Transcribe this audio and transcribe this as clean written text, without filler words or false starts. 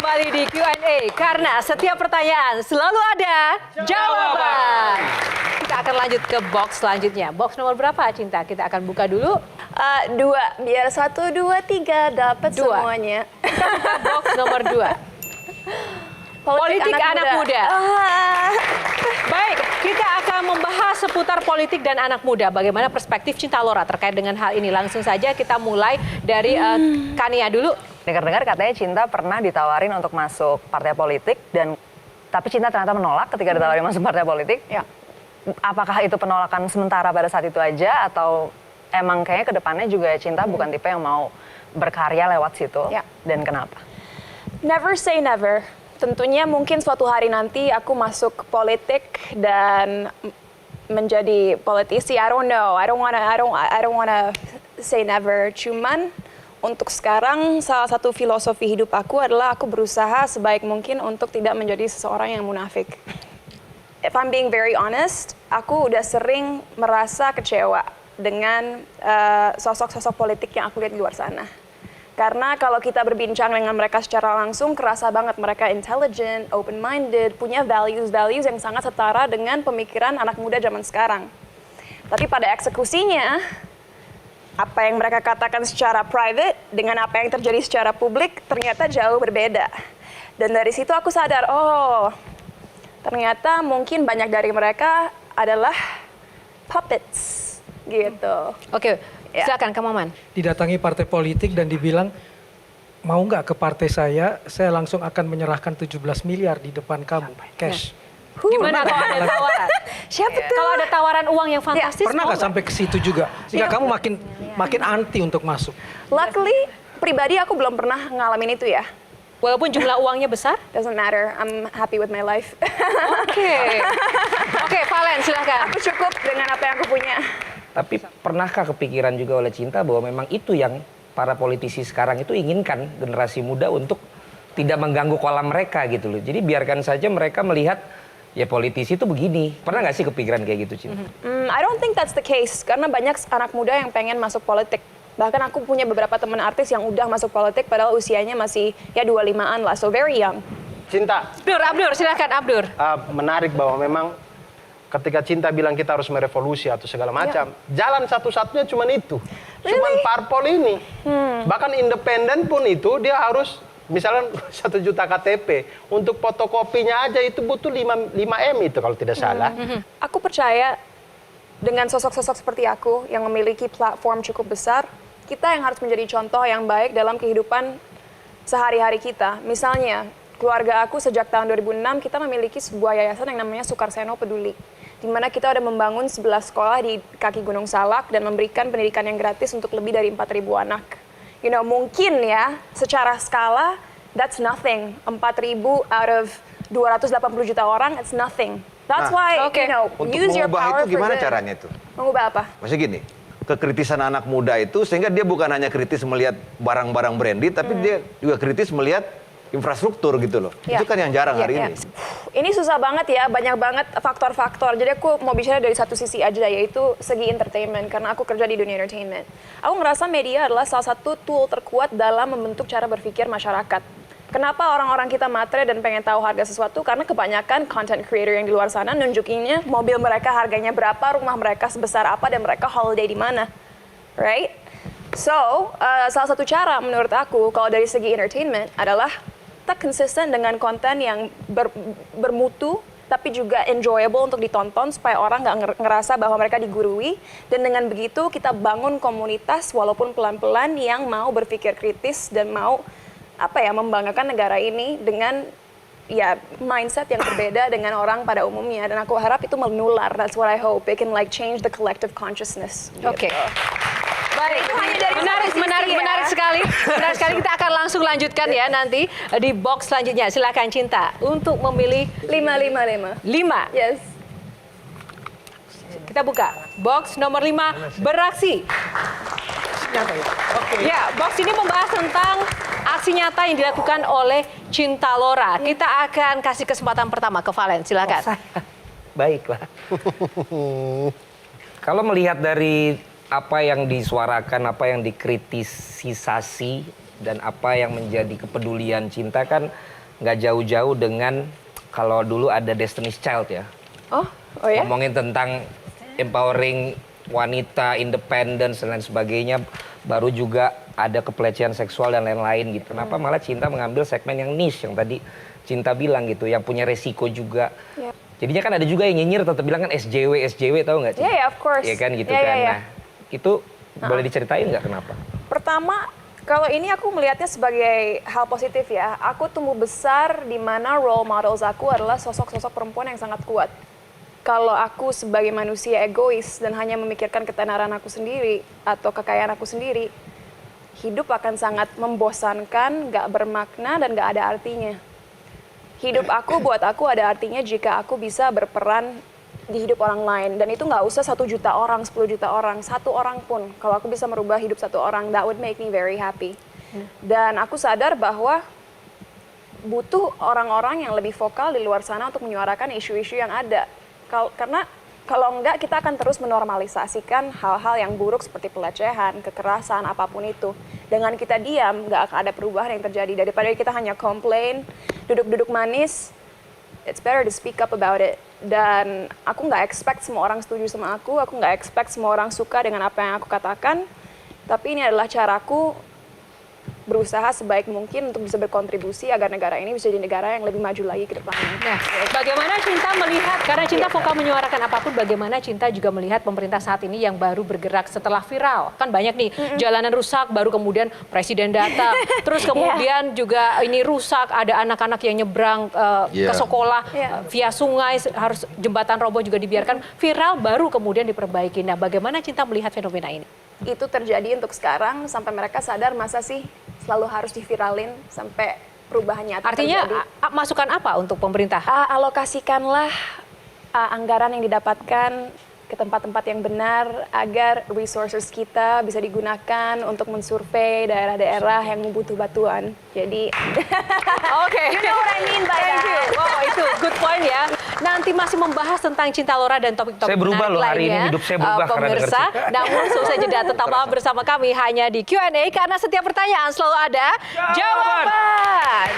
kembali di Q&A karena setiap pertanyaan selalu ada jawaban. Kita akan lanjut ke box selanjutnya. Box nomor berapa, Cinta? Kita akan buka dulu. 2, biar 1, 2, 3 dapat semuanya. Box nomor 2. Politik anak muda. Baik, kita akan membahas seputar politik dan anak muda. Bagaimana perspektif Cinta Laura terkait dengan hal ini? Langsung saja kita mulai dari Kania dulu. Dengar-dengar katanya Cinta pernah ditawarin untuk masuk partai politik tapi Cinta ternyata menolak ketika ditawarin masuk partai politik. Ya. Apakah itu penolakan sementara pada saat itu aja atau emang kayaknya kedepannya juga Cinta bukan tipe yang mau berkarya lewat situ? Ya. Dan kenapa? Never say never. Tentunya mungkin suatu hari nanti aku masuk politik dan menjadi politisi. I don't know. I don't wanna say never. Cuman untuk sekarang salah satu filosofi hidup aku adalah aku berusaha sebaik mungkin untuk tidak menjadi seseorang yang munafik. If I'm being very honest, aku udah sering merasa kecewa dengan sosok-sosok politik yang aku lihat di luar sana. Karena kalau kita berbincang dengan mereka secara langsung, kerasa banget mereka intelligent, open-minded, punya values-values yang sangat setara dengan pemikiran anak muda zaman sekarang. Tapi pada eksekusinya, apa yang mereka katakan secara private dengan apa yang terjadi secara publik ternyata jauh berbeda. Dan dari situ aku sadar, oh ternyata mungkin banyak dari mereka adalah puppets gitu. Oke, silakan Kang Maman. Didatangi partai politik dan dibilang, mau nggak ke partai saya langsung akan menyerahkan 17 miliar di depan kamu, cash. Gimana kalau ada tawaran? Siapa tuh? Kalau ada tawaran uang yang fantastis, Pernah mau nggak sampai ke situ juga? Sehingga kamu makin anti untuk masuk. Luckily, pribadi aku belum pernah ngalamin itu ya. Walaupun jumlah uangnya besar? Doesn't matter, I'm happy with my life. Oke, Valen silakan. Aku cukup dengan apa yang aku punya. Tapi pernahkah kepikiran juga oleh Cinta bahwa memang itu yang para politisi sekarang itu inginkan generasi muda untuk tidak mengganggu kolam mereka gitu loh. Jadi biarkan saja mereka melihat ya politisi itu begini. Pernah nggak sih kepikiran kayak gitu, Cinta? I don't think that's the case. Karena banyak anak muda yang pengen masuk politik. Bahkan aku punya beberapa teman artis yang udah masuk politik padahal usianya masih ya 25-an lah. So very young. Cinta, Abdur, silakan Abdur. menarik bahwa memang ketika Cinta bilang kita harus merevolusi atau segala macam, jalan satu-satunya cuma itu. Cuman parpol ini. Bahkan independen pun itu dia harus misalnya 1 juta KTP. Untuk fotokopinya aja itu butuh 5 M itu kalau tidak salah. Aku percaya dengan sosok-sosok seperti aku yang memiliki platform cukup besar, kita yang harus menjadi contoh yang baik dalam kehidupan sehari-hari kita. Misalnya, keluarga aku sejak tahun 2006 kita memiliki sebuah yayasan yang namanya Sukarseno Peduli, di mana kita udah membangun 11 sekolah di kaki Gunung Salak dan memberikan pendidikan yang gratis untuk lebih dari 4.000 anak. You know, mungkin ya, secara skala, that's nothing. 4.000 out of 280 juta orang, it's nothing. That's why, you know, Untuk use your power mengubah itu gimana for good. caranya itu? Mengubah apa? Maksudnya gini, kekritisan anak muda itu sehingga dia bukan hanya kritis melihat barang-barang branded, tapi dia juga kritis melihat infrastruktur gitu loh. Ya. Itu kan yang jarang hari Ya. ini. Ini susah banget ya, banyak banget faktor-faktor. Jadi aku mau bicara dari satu sisi aja, yaitu segi entertainment, karena aku kerja di dunia entertainment. Aku ngerasa media adalah salah satu tool terkuat dalam membentuk cara berpikir masyarakat. Kenapa orang-orang kita matre dan pengen tahu harga sesuatu? Karena kebanyakan content creator yang di luar sana nunjukinnya mobil mereka harganya berapa, rumah mereka sebesar apa, dan mereka holiday di mana. Right? So, salah satu cara menurut aku kalau dari segi entertainment adalah kita konsisten dengan konten yang bermutu, tapi juga enjoyable untuk ditonton supaya orang nggak ngerasa bahwa mereka digurui. Dan dengan begitu kita bangun komunitas walaupun pelan-pelan yang mau berpikir kritis dan mau membanggakan negara ini dengan ya mindset yang berbeda dengan orang pada umumnya. Dan aku harap itu menular. That's what I hope. It can like change the collective consciousness. Oke. Gitu. Baik, Itu hanya dari menarik, satu sisi menarik, ya. menarik sekali. Menarik sekali. Kita akan langsung lanjutkan ya nanti di box selanjutnya. Silakan Cinta untuk memilih 5. 5. Yes. Kita buka box nomor 5, beraksi. Ya, box ini membahas tentang aksi nyata yang dilakukan oleh Cinta Laura. Kita akan kasih kesempatan pertama ke Valen, silakan. Baiklah. Kalau melihat dari apa yang disuarakan, apa yang dikritisisasi, dan apa yang menjadi kepedulian Cinta kan nggak jauh-jauh dengan kalau dulu ada Destiny's Child ya. Oh ya? Ngomongin tentang empowering wanita, independen dan lain sebagainya, baru juga ada kepelecehan seksual dan lain-lain gitu. Kenapa malah Cinta mengambil segmen yang niche yang tadi Cinta bilang gitu, yang punya resiko juga. Yeah. Jadinya kan ada juga yang nyinyir tetap bilang kan SJW tahu nggak? Yeah, yeah, of course. Iya kan gitu Yeah, kan. yeah, yeah. Nah, itu boleh diceritain nggak kenapa? Pertama, kalau ini aku melihatnya sebagai hal positif ya. Aku tumbuh besar di mana role models aku adalah sosok-sosok perempuan yang sangat kuat. Kalau aku sebagai manusia egois dan hanya memikirkan ketenaran aku sendiri atau kekayaan aku sendiri, hidup akan sangat membosankan, gak bermakna, dan gak ada artinya. Hidup aku buat aku ada artinya jika aku bisa berperan di hidup orang lain. Dan itu gak usah 1 juta orang, 10 juta orang, 1 orang pun. Kalau aku bisa merubah hidup 1 orang, that would make me very happy. Dan aku sadar bahwa butuh orang-orang yang lebih vokal di luar sana untuk menyuarakan isu-isu yang ada. Karena kalau enggak kita akan terus menormalisasikan hal-hal yang buruk seperti pelecehan, kekerasan, apapun itu. Dengan kita diam, nggak akan ada perubahan yang terjadi. Daripada kita hanya komplain, duduk-duduk manis, it's better to speak up about it. Dan aku nggak expect semua orang setuju sama aku nggak expect semua orang suka dengan apa yang aku katakan. Tapi ini adalah caraku berusaha sebaik mungkin untuk bisa berkontribusi agar negara ini bisa jadi negara yang lebih maju lagi ke depannya. Nah, bagaimana Cinta melihat, karena Cinta vokal menyuarakan apapun, bagaimana Cinta juga melihat pemerintah saat ini yang baru bergerak setelah viral. Kan banyak nih, jalanan rusak, baru kemudian presiden datang. Terus kemudian juga ini rusak, ada anak-anak yang nyebrang ke sekolah via sungai, harus jembatan roboh juga dibiarkan. Viral, baru kemudian diperbaiki. Nah, bagaimana Cinta melihat fenomena ini? Itu terjadi untuk sekarang sampai mereka sadar masa sih selalu harus diviralin sampai perubahan nyata Artinya terjadi. masukan apa untuk pemerintah? Alokasikanlah anggaran yang didapatkan ke tempat-tempat yang benar agar resources kita bisa digunakan untuk mensurvei daerah-daerah yang membutuh bantuan. Jadi, Oke. you know what I mean by Thank you. that. Wow, itu good point ya. Nanti masih membahas tentang Cinta Laura dan topik-topik Saya berubah menarik loh hari lainnya. ini, hidup saya berubah karena denger pemirsa, Cinta. namun selesai jeda tetaplah bersama kami hanya di Q&A karena setiap pertanyaan selalu ada jawaban.